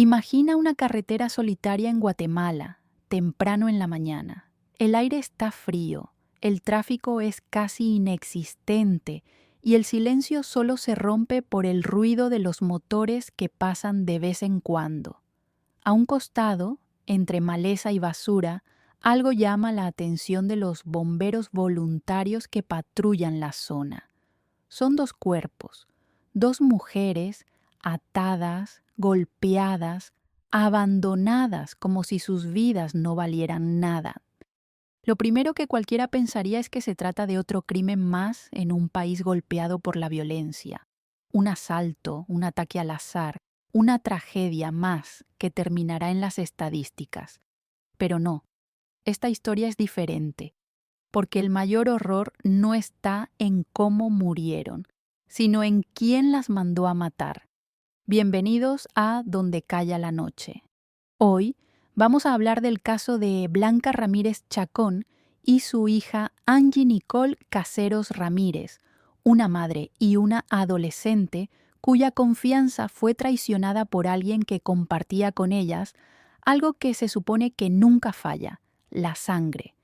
Imagina una carretera solitaria en Guatemala, temprano en la mañana. El aire está frío, el tráfico es casi inexistente y el silencio solo se rompe por el ruido de los motores que pasan de vez en cuando. A un costado, entre maleza y basura, algo llama la atención de los bomberos voluntarios que patrullan la zona. Son dos cuerpos, dos mujeres atadas, golpeadas, abandonadas como si sus vidas no valieran nada. Lo primero que cualquiera pensaría es que se trata de otro crimen más en un país golpeado por la violencia. Un asalto, un ataque al azar, una tragedia más que terminará en las estadísticas. Pero no, esta historia es diferente, porque el mayor horror no está en cómo murieron, sino en quién las mandó a matar. Bienvenidos a Donde calla la noche. Hoy vamos a hablar del caso de Blanca Ramírez Chacón y su hija Angie Nicole Caseros Ramírez, una madre y una adolescente cuya confianza fue traicionada por alguien que compartía con ellas algo que se supone que nunca falla, la sangre.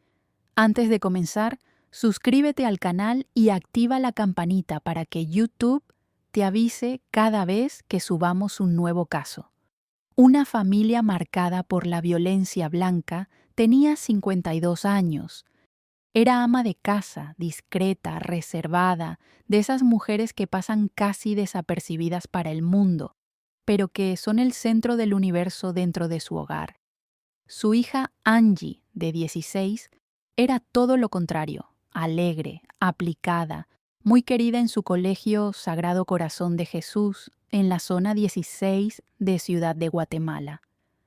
Antes de comenzar, suscríbete al canal y activa la campanita para que YouTube te avise cada vez que subamos un nuevo caso. Una familia marcada por la violencia blanca tenía 52 años. Era ama de casa, discreta, reservada, de esas mujeres que pasan casi desapercibidas para el mundo, pero que son el centro del universo dentro de su hogar. Su hija Angie, de 16, era todo lo contrario, alegre, aplicada, muy querida en su colegio Sagrado Corazón de Jesús, en la zona 16 de Ciudad de Guatemala.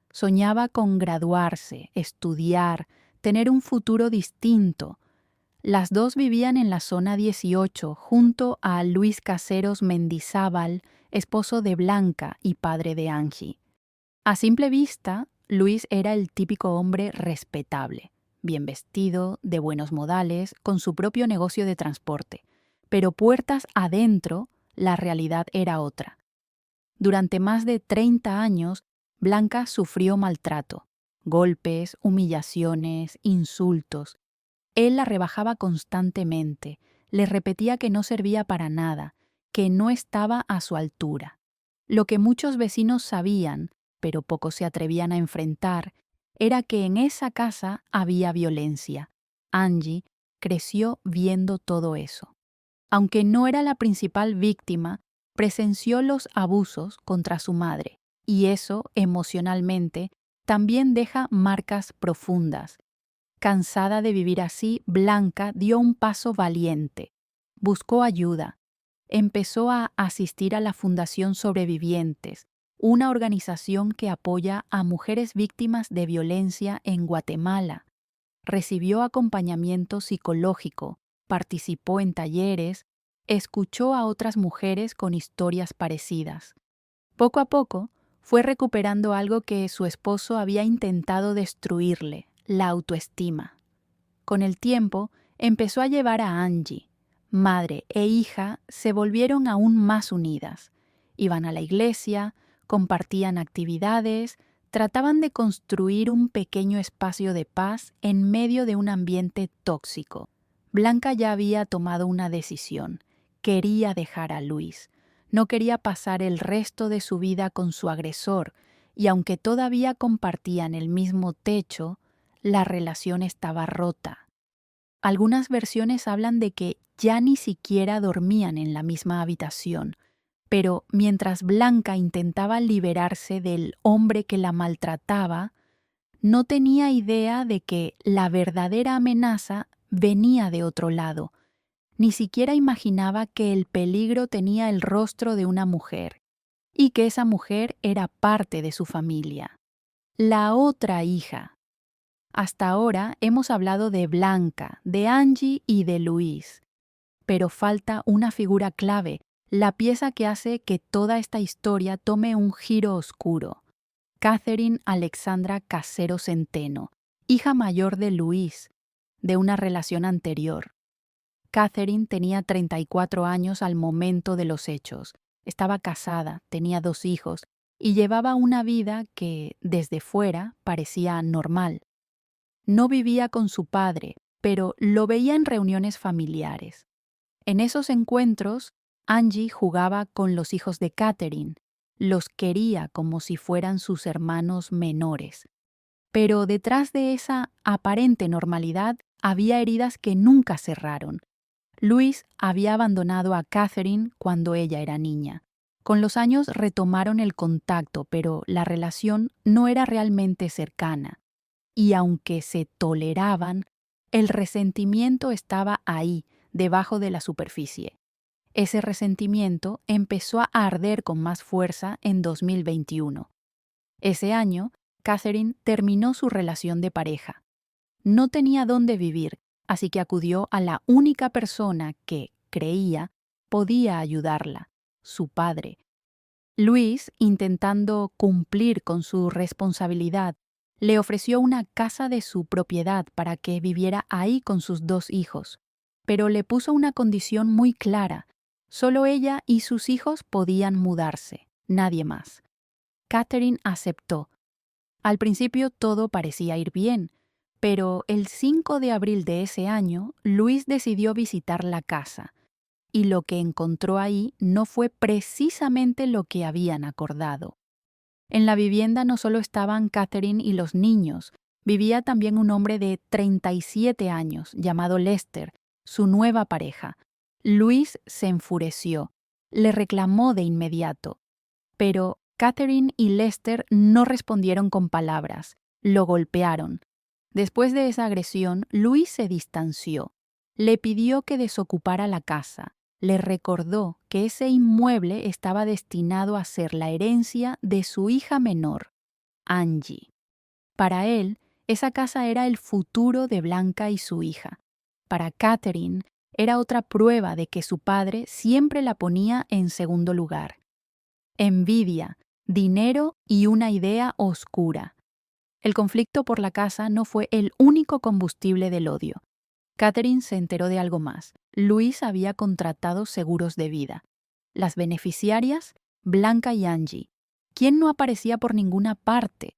Soñaba con graduarse, estudiar, tener un futuro distinto. Las dos vivían en la zona 18, junto a Luis Caseros Mendizábal, esposo de Blanca y padre de Angie. A simple vista, Luis era el típico hombre respetable, bien vestido, de buenos modales, con su propio negocio de transporte. Pero puertas adentro, la realidad era otra. Durante más de 30 años, Blanca sufrió maltrato, golpes, humillaciones, insultos. Él la rebajaba constantemente, le repetía que no servía para nada, que no estaba a su altura. Lo que muchos vecinos sabían, pero pocos se atrevían a enfrentar, era que en esa casa había violencia. Angie creció viendo todo eso. Aunque no era la principal víctima, presenció los abusos contra su madre, y eso, emocionalmente, también deja marcas profundas. Cansada de vivir así, Blanca dio un paso valiente. Buscó ayuda. Empezó a asistir a la Fundación Sobrevivientes, una organización que apoya a mujeres víctimas de violencia en Guatemala. Recibió acompañamiento psicológico, participó en talleres, escuchó a otras mujeres con historias parecidas. Poco a poco, fue recuperando algo que su esposo había intentado destruirle, la autoestima. Con el tiempo, empezó a llevar a Angie. Madre e hija se volvieron aún más unidas. Iban a la iglesia, compartían actividades, trataban de construir un pequeño espacio de paz en medio de un ambiente tóxico. Blanca ya había tomado una decisión. Quería dejar a Luis. No quería pasar el resto de su vida con su agresor, y aunque todavía compartían el mismo techo, la relación estaba rota. Algunas versiones hablan de que ya ni siquiera dormían en la misma habitación, pero mientras Blanca intentaba liberarse del hombre que la maltrataba, no tenía idea de que la verdadera amenaza venía de otro lado. Ni siquiera imaginaba que el peligro tenía el rostro de una mujer y que esa mujer era parte de su familia. La otra hija. Hasta ahora hemos hablado de Blanca, de Angie y de Luis. Pero falta una figura clave, la pieza que hace que toda esta historia tome un giro oscuro. Catherine Alexandra Casero Centeno, hija mayor de Luis, de una relación anterior. Catherine tenía 34 años al momento de los hechos. Estaba casada, tenía 2 hijos y llevaba una vida que, desde fuera, parecía normal. No vivía con su padre, pero lo veía en reuniones familiares. En esos encuentros, Angie jugaba con los hijos de Catherine, los quería como si fueran sus hermanos menores. Pero detrás de esa aparente normalidad había heridas que nunca cerraron. Louise había abandonado a Catherine cuando ella era niña. Con los años retomaron el contacto, pero la relación no era realmente cercana. Y aunque se toleraban, el resentimiento estaba ahí, debajo de la superficie. Ese resentimiento empezó a arder con más fuerza en 2021. Ese año, Catherine terminó su relación de pareja. No tenía dónde vivir, así que acudió a la única persona que, creía, podía ayudarla, su padre. Luis, intentando cumplir con su responsabilidad, le ofreció una casa de su propiedad para que viviera ahí con sus 2 hijos, pero le puso una condición muy clara: solo ella y sus hijos podían mudarse, nadie más. Catherine aceptó. Al principio todo parecía ir bien, pero el 5 de abril de ese año, Luis decidió visitar la casa, y lo que encontró ahí no fue precisamente lo que habían acordado. En la vivienda no solo estaban Catherine y los niños, vivía también un hombre de 37 años llamado Lester, su nueva pareja. Luis se enfureció, le reclamó de inmediato, pero Catherine y Lester no respondieron con palabras, lo golpearon. Después de esa agresión, Luis se distanció. Le pidió que desocupara la casa. Le recordó que ese inmueble estaba destinado a ser la herencia de su hija menor, Angie. Para él, esa casa era el futuro de Blanca y su hija. Para Catherine, era otra prueba de que su padre siempre la ponía en segundo lugar. Envidia, dinero y una idea oscura. El conflicto por la casa no fue el único combustible del odio. Catherine se enteró de algo más. Luis había contratado seguros de vida. Las beneficiarias, Blanca y Angie. ¿Quién no aparecía por ninguna parte?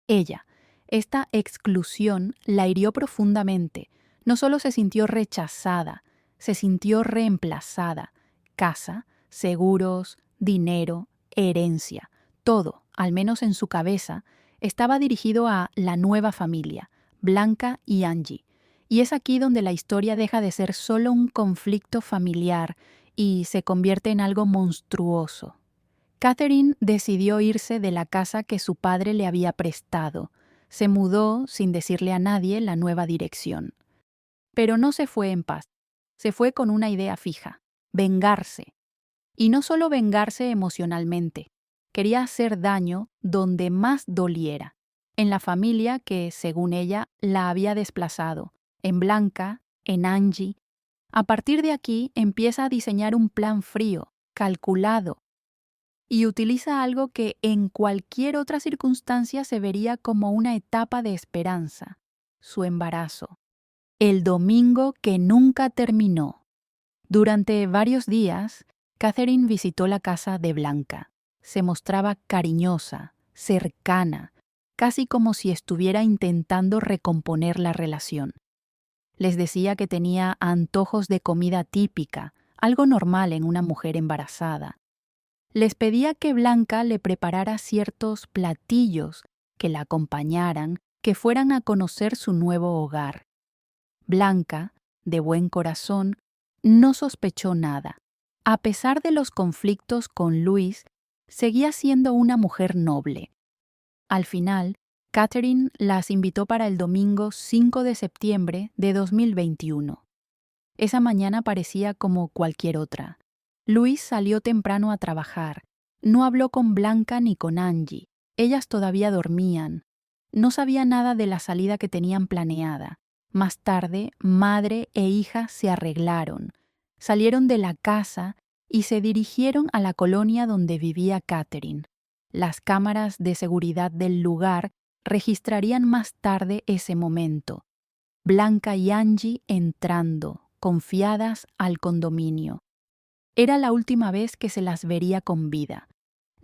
Ella. Esta exclusión la hirió profundamente. No solo se sintió rechazada, se sintió reemplazada. Casa, seguros, dinero, herencia, todo, al menos en su cabeza, estaba dirigido a la nueva familia, Blanca y Angie. Y es aquí donde la historia deja de ser solo un conflicto familiar y se convierte en algo monstruoso. Catherine decidió irse de la casa que su padre le había prestado. Se mudó sin decirle a nadie la nueva dirección. Pero no se fue en paz. Se fue con una idea fija: vengarse. Y no solo vengarse emocionalmente. Quería hacer daño donde más doliera. En la familia que, según ella, la había desplazado. En Blanca, en Angie. A partir de aquí empieza a diseñar un plan frío, calculado, y utiliza algo que en cualquier otra circunstancia se vería como una etapa de esperanza: su embarazo. El domingo que nunca terminó. Durante varios días, Catherine visitó la casa de Blanca. Se mostraba cariñosa, cercana, casi como si estuviera intentando recomponer la relación. Les decía que tenía antojos de comida típica, algo normal en una mujer embarazada. Les pedía que Blanca le preparara ciertos platillos, que la acompañaran, que fueran a conocer su nuevo hogar. Blanca, de buen corazón, no sospechó nada. A pesar de los conflictos con Luis, seguía siendo una mujer noble. Al final, Catherine las invitó para el domingo 5 de septiembre de 2021. Esa mañana parecía como cualquier otra. Luis salió temprano a trabajar. No habló con Blanca ni con Angie. Ellas todavía dormían. No sabía nada de la salida que tenían planeada. Más tarde, madre e hija se arreglaron. Salieron de la casa y se dirigieron a la colonia donde vivía Catherine. Las cámaras de seguridad del lugar registrarían más tarde ese momento. Blanca y Angie entrando, confiadas, al condominio. Era la última vez que se las vería con vida.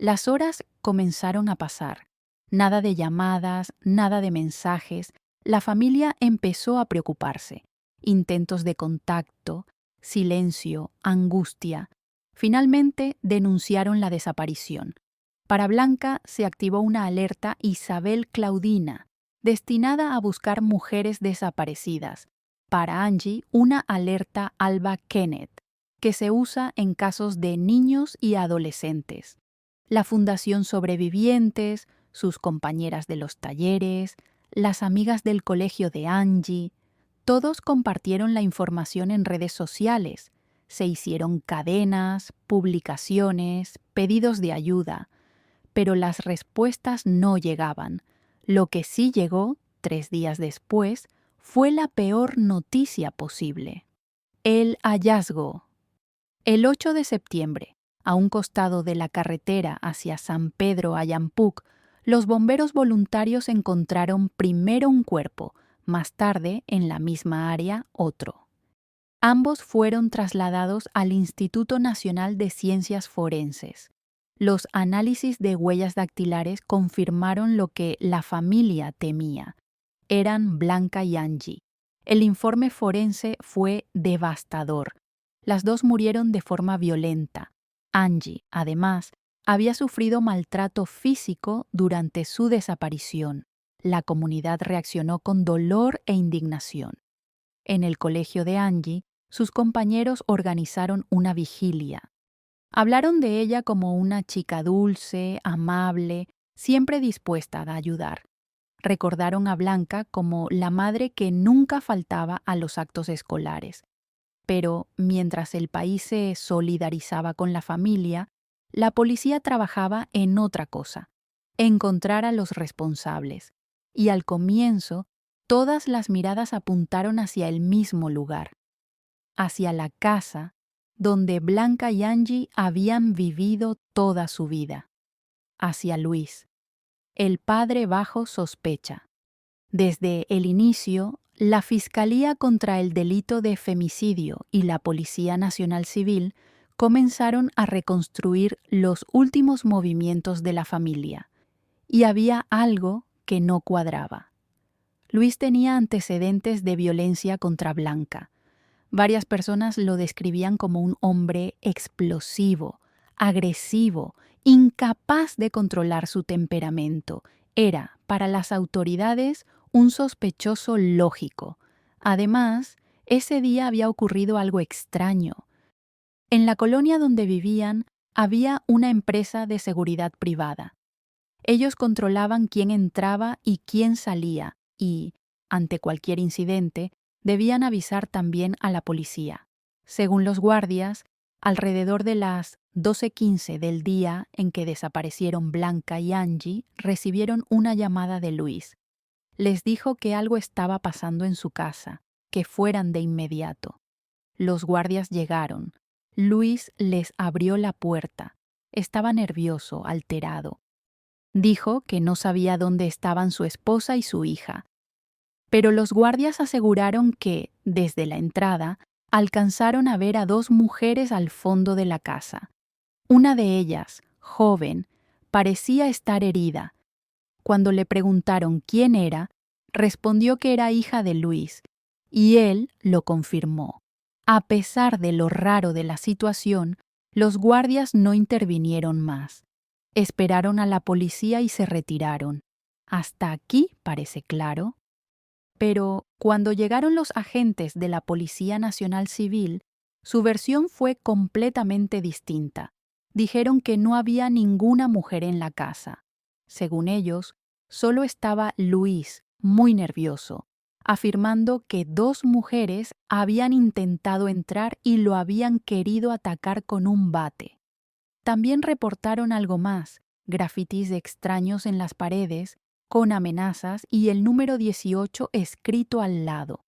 Las horas comenzaron a pasar. Nada de llamadas, nada de mensajes. La familia empezó a preocuparse. Intentos de contacto, silencio, angustia. Finalmente denunciaron la desaparición. Para Blanca se activó una alerta Isabel Claudina, destinada a buscar mujeres desaparecidas. Para Angie, una alerta Alba Kenneth, que se usa en casos de niños y adolescentes. La Fundación Sobrevivientes, sus compañeras de los talleres, las amigas del colegio de Angie, todos compartieron la información en redes sociales. Se hicieron cadenas, publicaciones, pedidos de ayuda, pero las respuestas no llegaban. Lo que sí llegó, 3 días después, fue la peor noticia posible: el hallazgo. El 8 de septiembre, a un costado de la carretera hacia San Pedro Ayampuc, los bomberos voluntarios encontraron primero un cuerpo, más tarde, en la misma área, otro. Ambos fueron trasladados al Instituto Nacional de Ciencias Forenses. Los análisis de huellas dactilares confirmaron lo que la familia temía. Eran Blanca y Angie. El informe forense fue devastador. Las dos murieron de forma violenta. Angie, además, había sufrido maltrato físico durante su desaparición. La comunidad reaccionó con dolor e indignación. En el colegio de Angie, sus compañeros organizaron una vigilia. Hablaron de ella como una chica dulce, amable, siempre dispuesta a ayudar. Recordaron a Blanca como la madre que nunca faltaba a los actos escolares. Pero mientras el país se solidarizaba con la familia, la policía trabajaba en otra cosa: encontrar a los responsables. Y al comienzo, todas las miradas apuntaron hacia el mismo lugar, hacia la casa donde Blanca y Angie habían vivido toda su vida, hacia Luis, el padre bajo sospecha. Desde el inicio, la Fiscalía contra el Delito de Femicidio y la Policía Nacional Civil comenzaron a reconstruir los últimos movimientos de la familia, y había algo que no cuadraba. Luis tenía antecedentes de violencia contra Blanca. Varias personas lo describían como un hombre explosivo, agresivo, incapaz de controlar su temperamento. Era, para las autoridades, un sospechoso lógico. Además, ese día había ocurrido algo extraño. En la colonia donde vivían había una empresa de seguridad privada. Ellos controlaban quién entraba y quién salía y, ante cualquier incidente, debían avisar también a la policía. Según los guardias, alrededor de las 12:15 del día en que desaparecieron Blanca y Angie, recibieron una llamada de Luis. Les dijo que algo estaba pasando en su casa, que fueran de inmediato. Los guardias llegaron. Luis les abrió la puerta. Estaba nervioso, alterado. Dijo que no sabía dónde estaban su esposa y su hija. Pero los guardias aseguraron que, desde la entrada, alcanzaron a ver a 2 mujeres al fondo de la casa. Una de ellas, joven, parecía estar herida. Cuando le preguntaron quién era, respondió que era hija de Luis, y él lo confirmó. A pesar de lo raro de la situación, los guardias no intervinieron más. Esperaron a la policía y se retiraron. Hasta aquí parece claro. Pero cuando llegaron los agentes de la Policía Nacional Civil, su versión fue completamente distinta. Dijeron que no había ninguna mujer en la casa. Según ellos, solo estaba Luis, muy nervioso, afirmando que 2 mujeres habían intentado entrar y lo habían querido atacar con un bate. También reportaron algo más: grafitis extraños en las paredes, con amenazas y el número 18 escrito al lado.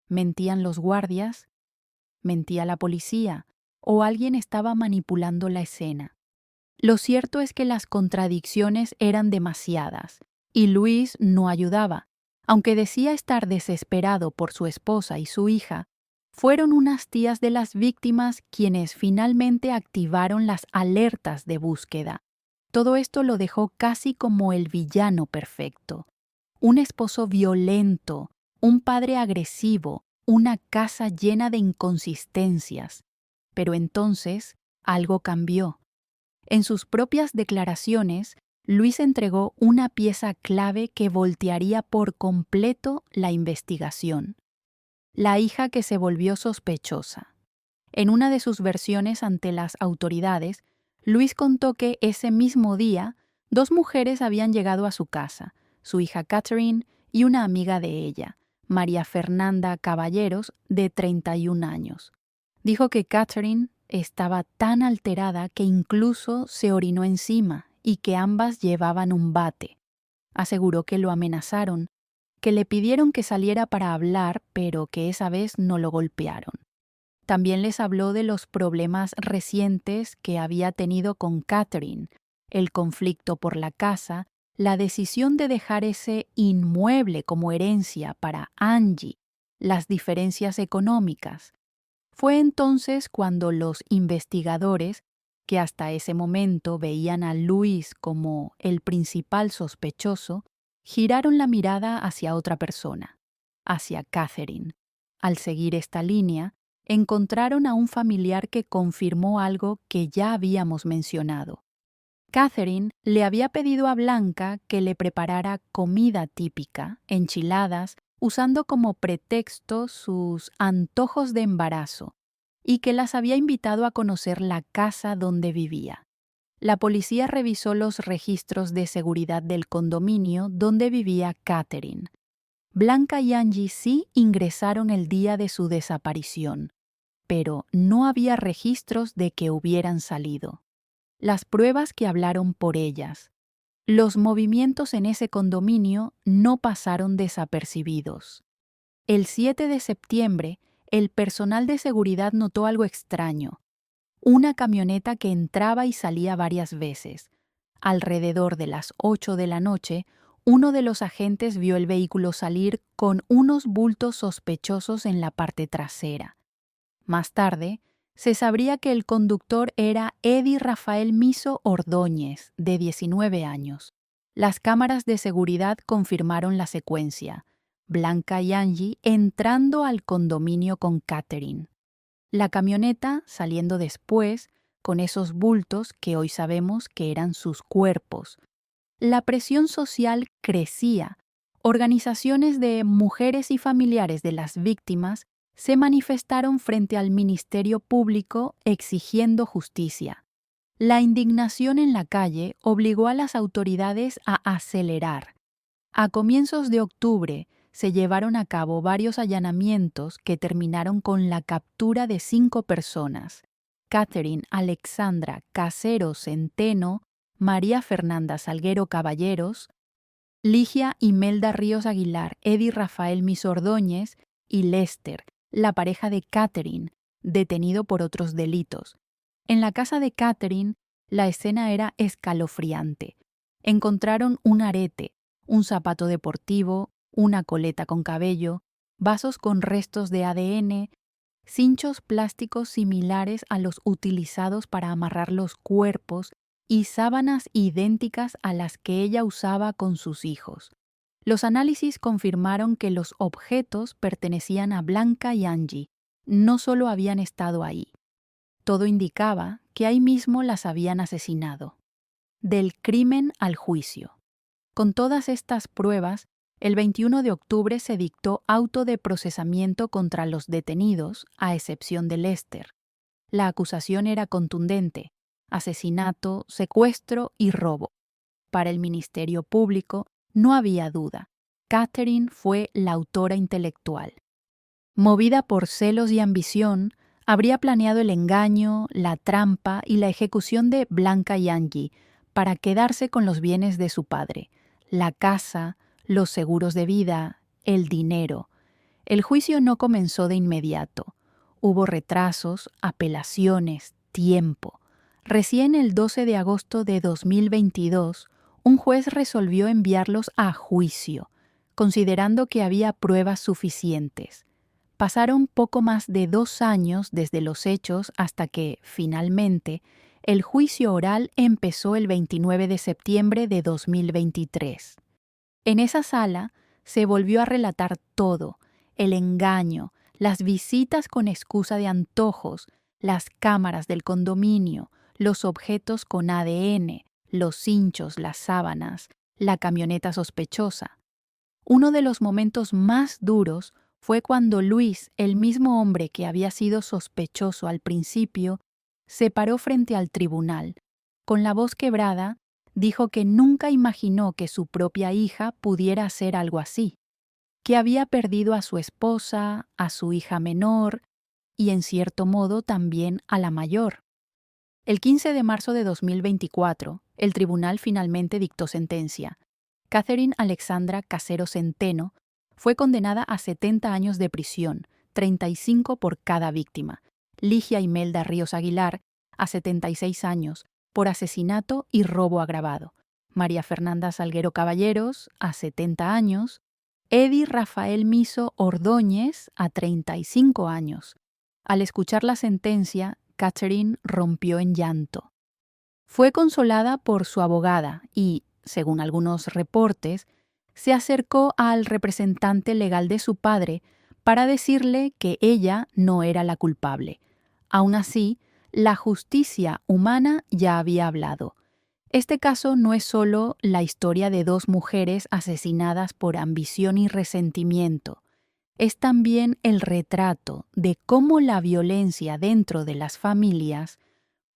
¿Mentían los guardias? ¿Mentía la policía? ¿O alguien estaba manipulando la escena? Lo cierto es que las contradicciones eran demasiadas, y Luis no ayudaba. Aunque decía estar desesperado por su esposa y su hija, fueron unas tías de las víctimas quienes finalmente activaron las alertas de búsqueda. Todo esto lo dejó casi como el villano perfecto. Un esposo violento, un padre agresivo, una casa llena de inconsistencias. Pero entonces algo cambió. En sus propias declaraciones, Luis entregó una pieza clave que voltearía por completo la investigación. La hija que se volvió sospechosa. En una de sus versiones ante las autoridades, Luis contó que ese mismo día, dos mujeres habían llegado a su casa, su hija Catherine y una amiga de ella, María Fernanda Caballeros, de 31 años. Dijo que Catherine estaba tan alterada que incluso se orinó encima y que ambas llevaban un bate. Aseguró que lo amenazaron, que le pidieron que saliera para hablar, pero que esa vez no lo golpearon. También les habló de los problemas recientes que había tenido con Catherine, el conflicto por la casa, la decisión de dejar ese inmueble como herencia para Angie, las diferencias económicas. Fue entonces cuando los investigadores, que hasta ese momento veían a Luis como el principal sospechoso, giraron la mirada hacia otra persona, hacia Catherine. Al seguir esta línea, encontraron a un familiar que confirmó algo que ya habíamos mencionado. Catherine le había pedido a Blanca que le preparara comida típica, enchiladas, usando como pretexto sus antojos de embarazo, y que las había invitado a conocer la casa donde vivía. La policía revisó los registros de seguridad del condominio donde vivía Catherine. Blanca y Angie sí ingresaron el día de su desaparición, pero no había registros de que hubieran salido. Las pruebas que hablaron por ellas. Los movimientos en ese condominio no pasaron desapercibidos. El 7 de septiembre, el personal de seguridad notó algo extraño. Una camioneta que entraba y salía varias veces. Alrededor de las 8 de la noche, uno de los agentes vio el vehículo salir con unos bultos sospechosos en la parte trasera. Más tarde, se sabría que el conductor era Eddie Rafael Miso Ordóñez, de 19 años. Las cámaras de seguridad confirmaron la secuencia. Blanca y Angie entrando al condominio con Catherine. La camioneta saliendo después, con esos bultos que hoy sabemos que eran sus cuerpos. La presión social crecía. Organizaciones de mujeres y familiares de las víctimas se manifestaron frente al Ministerio Público exigiendo justicia. La indignación en la calle obligó a las autoridades a acelerar. A comienzos de octubre se llevaron a cabo varios allanamientos que terminaron con la captura de 5 personas: Catherine Alexandra Casero Centeno, María Fernanda Salguero Caballeros, Ligia Imelda Ríos Aguilar, Eddie Rafael Misordóñez y Lester, la pareja de Catherine, detenido por otros delitos. En la casa de Catherine, la escena era escalofriante. Encontraron un arete, un zapato deportivo, una coleta con cabello, vasos con restos de ADN, cinchos plásticos similares a los utilizados para amarrar los cuerpos y sábanas idénticas a las que ella usaba con sus hijos. Los análisis confirmaron que los objetos pertenecían a Blanca y Angie, no solo habían estado ahí. Todo indicaba que ahí mismo las habían asesinado. Del crimen al juicio. Con todas estas pruebas, el 21 de octubre se dictó auto de procesamiento contra los detenidos, a excepción de Lester. La acusación era contundente: asesinato, secuestro y robo. Para el Ministerio Público no había duda. Catherine fue la autora intelectual. Movida por celos y ambición, habría planeado el engaño, la trampa y la ejecución de Blanca y Angie para quedarse con los bienes de su padre, la casa, los seguros de vida, el dinero. El juicio no comenzó de inmediato. Hubo retrasos, apelaciones, tiempo. Recién el 12 de agosto de 2022, un juez resolvió enviarlos a juicio, considerando que había pruebas suficientes. Pasaron poco más de 2 años desde los hechos hasta que, finalmente, El juicio oral empezó el 29 de septiembre de 2023. En esa sala se volvió a relatar todo: el engaño, las visitas con excusa de antojos, las cámaras del condominio, los objetos con ADN, los cinchos, las sábanas, la camioneta sospechosa. Uno de los momentos más duros fue cuando Luis, el mismo hombre que había sido sospechoso al principio, se paró frente al tribunal. Con la voz quebrada, dijo que nunca imaginó que su propia hija pudiera hacer algo así, que había perdido a su esposa, a su hija menor y, en cierto modo, también a la mayor. El 15 de marzo de 2024, el tribunal finalmente dictó sentencia. Catherine Alexandra Casero Centeno fue condenada a 70 años de prisión, 35 por cada víctima. Ligia Imelda Ríos Aguilar, a 76 años, por asesinato y robo agravado. María Fernanda Salguero Caballeros, a 70 años. Eddie Rafael Miso Ordóñez, a 35 años. Al escuchar la sentencia, Catherine rompió en llanto. Fue consolada por su abogada y, según algunos reportes, se acercó al representante legal de su padre para decirle que ella no era la culpable. Aún así, la justicia humana ya había hablado. Este caso no es solo la historia de dos mujeres asesinadas por ambición y resentimiento. Es también el retrato de cómo la violencia dentro de las familias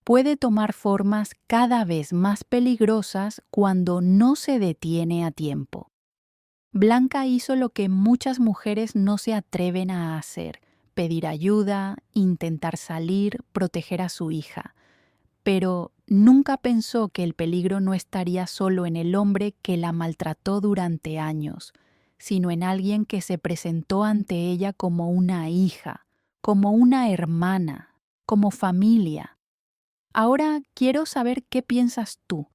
puede tomar formas cada vez más peligrosas cuando no se detiene a tiempo. Blanca hizo lo que muchas mujeres no se atreven a hacer: pedir ayuda, intentar salir, proteger a su hija. Pero nunca pensó que el peligro no estaría solo en el hombre que la maltrató durante años, sino en alguien que se presentó ante ella como una hija, como una hermana, como familia. Ahora quiero saber qué piensas tú.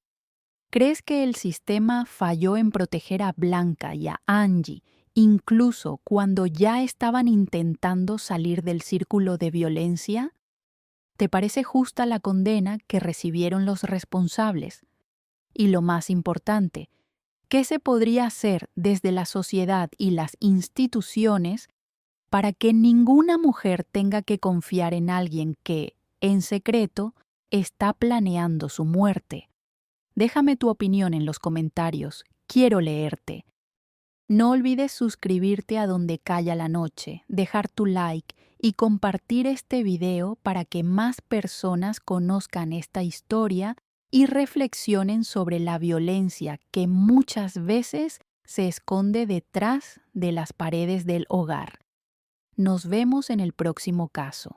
¿Crees que el sistema falló en proteger a Blanca y a Angie, incluso cuando ya estaban intentando salir del círculo de violencia? ¿Te parece justa la condena que recibieron los responsables? Y lo más importante, ¿qué se podría hacer desde la sociedad y las instituciones para que ninguna mujer tenga que confiar en alguien que, en secreto, está planeando su muerte? Déjame tu opinión en los comentarios. Quiero leerte. No olvides suscribirte a Donde Calla la Noche, dejar tu like y compartir este video para que más personas conozcan esta historia y reflexionen sobre la violencia que muchas veces se esconde detrás de las paredes del hogar. Nos vemos en el próximo caso.